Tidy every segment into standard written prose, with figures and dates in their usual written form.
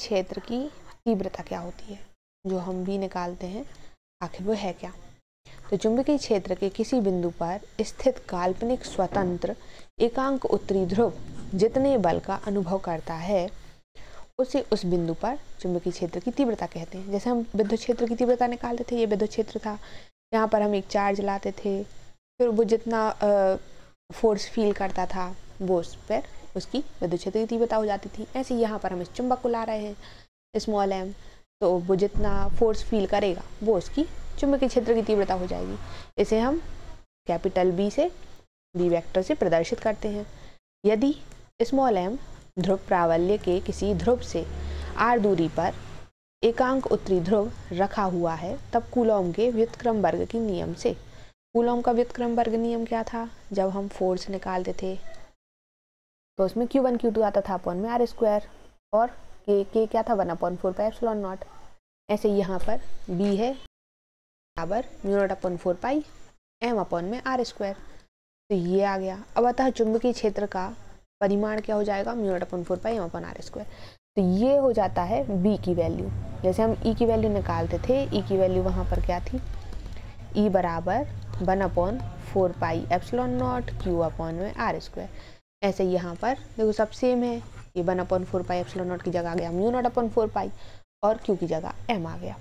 क्षेत्र की तीव्रता क्या होती है, जो हम भी निकालते हैं, आखिर वो है क्या। तो चुंबकीय क्षेत्र के किसी बिंदु पर स्थित काल्पनिक स्वतंत्र एकांक उत्तरी ध्रुव जितने बल का अनुभव करता है उसे उस बिंदु पर चुंबकीय क्षेत्र की तीव्रता कहते हैं। जैसे हम विद्युत क्षेत्र की तीव्रता निकालते थे, ये विद्युत क्षेत्र था, यहाँ पर हम एक चार्ज लाते थे, फिर वो जितना फोर्स फील करता था वो उस पर उसकी विद्युत क्षेत्र की तीव्रता हो जाती थी। ऐसे यहाँ पर हम इस चुंबक को ला रहे हैं स्मॉल m, तो वो जितना फोर्स फील करेगा वो उसकी चुंबकीय क्षेत्र की तीव्रता हो जाएगी। इसे हम कैपिटल B से B वेक्टर से प्रदर्शित करते हैं। यदि स्मॉल m ध्रुव प्रावल्य के किसी ध्रुव से r दूरी पर एकांक उत्तरी ध्रुव रखा हुआ है, तब कूलॉम के व्युत्क्रम वर्ग के नियम से, कूलॉम का व्युत्क्रम वर्ग नियम क्या था, जब हम फोर्स निकालते थे तो उसमें Q1 Q2 आता था अपॉन में r स्क्वायर, और K क्या था 1/4 पाई एप्सिलॉन नॉट। ऐसे यहाँ पर B है बराबर μ0/4 पाई m अपॉन में r स्क्वायर, तो ये आ गया। अब अतः चुंबकीय क्षेत्र का परिमाण क्या हो जाएगा, μ0/4 पाई m अपॉन r स्क्वायर। तो ये हो जाता है B की वैल्यू। जैसे हम E की वैल्यू निकालते थे, E की वैल्यू वहाँ पर क्या थी, E बराबर 1/4 pi epsilon not Q upon में r स्क्वायर। ऐसे यहाँ पर देखो सब सेम है, ये 1/4 पाई एप्सिलॉन नॉट की जगह आ गया μ0/4 पाई और Q की जगह m आ गया।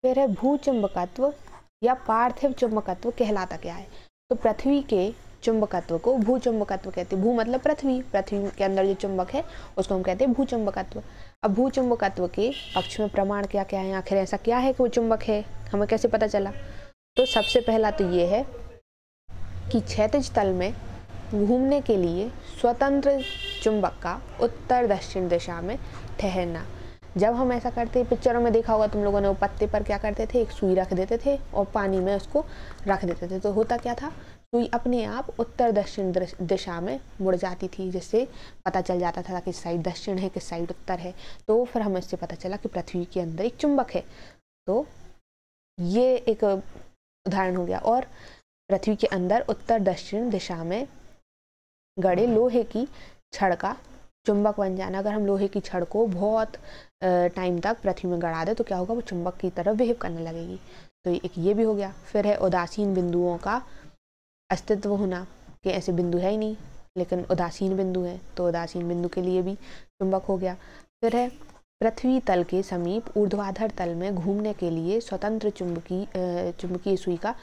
फिर है भूचुंबकत्व या पार्थिव चुंबकत्व कहलाता क्या है। तो पृथ्वी के चुंबकत्व को भूचुंबकत्व कहते हैं। भू मतलब पृथ्वी, पृथ्वी के अंदर जो चुंबक है उसको हम कहते हैं भूचुंबकत्व। अब भूचुंबकत्व के पक्ष में प्रमाण क्या क्या है, आखिर ऐसा क्या है कि वो चुंबक है, हमें कैसे पता चला। तो सबसे पहला तो ये है कि क्षैतिज तल में घूमने के लिए स्वतंत्र चुंबक का उत्तर दक्षिण दिशा में ठहरना। जब हम ऐसा करते हैं, पिक्चरों में देखा होगा तुम लोगों ने, वो पत्ते पर क्या करते थे, एक सुई रख देते थे और पानी में उसको रख देते थे, तो होता क्या था, सुई अपने आप उत्तर दक्षिण दिशा में मुड़ जाती थी, जिससे पता चल जाता था किस साइड दक्षिण है किस साइड उत्तर है। तो फिर हमें इससे पता चला कि पृथ्वी के अंदर एक चुंबक है। तो ये एक उदाहरण हो गया। और पृथ्वी के अंदर उत्तर दक्षिण दिशा में गड़े लोहे की छड़ का चुंबक बन जाना। अगर हम लोहे की छड़ को बहुत टाइम तक पृथ्वी में गड़ा दे तो क्या होगा, वो चुंबक की तरफ बिहेव करने लगेगी। तो एक ये भी हो गया। फिर है उदासीन बिंदुओं का अस्तित्व होना, कि ऐसे बिंदु है ही नहीं लेकिन उदासीन बिंदु है, तो उदासीन बिंदु के लिए भी चुंबक हो गया। फिर है पृथ्वी तल के समीप ऊर्ध्वाधर तल में घूमने के लिए स्वतंत्र चुंबकीय सुई का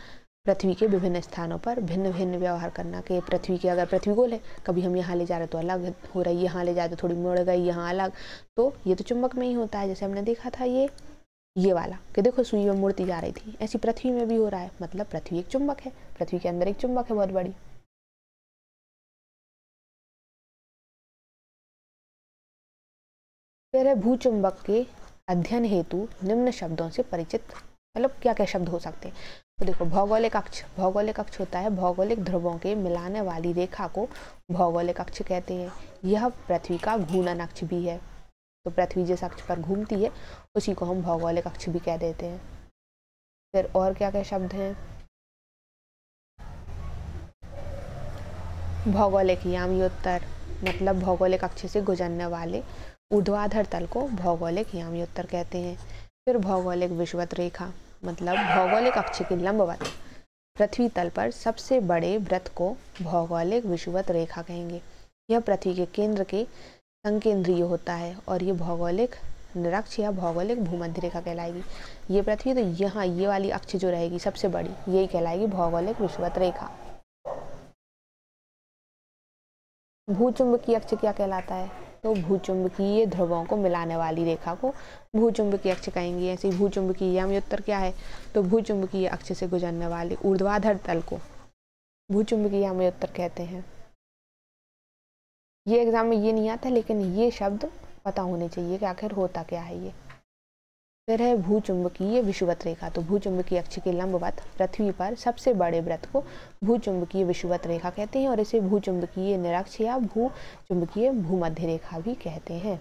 पृथ्वी के विभिन्न स्थानों पर भिन्न भिन्न व्यवहार करना। कि पृथ्वी की अगर पृथ्वी गोल है, कभी हम यहाँ ले जा रहे तो अलग हो रही, यहाँ ले जाए तो थोड़ी मुड़ गई, यहाँ अलग, तो ये तो चुंबक में ही होता है। जैसे हमने देखा था ये वाला कि देखो सुई में मुड़ती जा रही थी, ऐसी पृथ्वी में भी हो रहा है, मतलब पृथ्वी एक चुंबक है, पृथ्वी के अंदर एक चुंबक है बहुत बड़ी। फिर है भूचुंबक के अध्ययन हेतु निम्न शब्दों से परिचित, मतलब क्या क्या शब्द हो सकते हैं। तो देखो भौगोलिक अक्ष, भौगोलिक अक्ष होता है भौगोलिक ध्रुवों के मिलाने वाली रेखा को भौगोलिक अक्ष कहते हैं। यह पृथ्वी का घूर्णन अक्ष भी है, तो पृथ्वी जिस अक्ष पर घूमती है उसी को हम भौगोलिक अक्ष भी कह देते हैं। फिर और क्या क्या शब्द हैं, भौगोलिक याम्योत्तर, मतलब भौगोलिक अक्ष से गुजरने वाले ऊर्ध्वाधर तल को भौगोलिक याम्योत्तर कहते हैं। फिर भौगोलिक विषुवत रेखा, मतलब भौगोलिक अक्ष के लंबवत पृथ्वी तल पर सबसे बड़े वृत्त को भौगोलिक विषुवत रेखा कहेंगे। यह पृथ्वी के केंद्र के संकेंद्रीय होता है और ये भौगोलिक निरक्ष या भौगोलिक भूमध्य रेखा कहलाएगी। ये पृथ्वी, तो यहाँ ये वाली अक्ष जो रहेगी सबसे बड़ी, यही कहलाएगी भौगोलिक विषुवत रेखा। भूचुंबकीय अक्ष क्या कहलाता है, तो भूचुंबकीय ध्रुवों को मिलाने वाली रेखा को भूचुंबकीय अक्ष कहेंगे। ऐसे ही भूचुंबकीय याम्योत्तर क्या है, तो भूचुंबकीय अक्ष से गुजरने वाले ऊर्ध्वाधर तल को भूचुंबकीय याम्योत्तर कहते हैं। ये एग्जाम में ये नहीं आता, लेकिन ये शब्द पता होने चाहिए कि आखिर होता क्या है ये। फिर है भूचुंबकीय विषुवत रेखा, तो भूचुंबकीय अक्ष के लंबवत पृथ्वी पर सबसे बड़े वृत्त को भूचुंबकीय विषुवत रेखा कहते हैं और इसे भूचुंबकीय निरक्ष या भूचुंबकीय भूमध्य रेखा भी कहते हैं।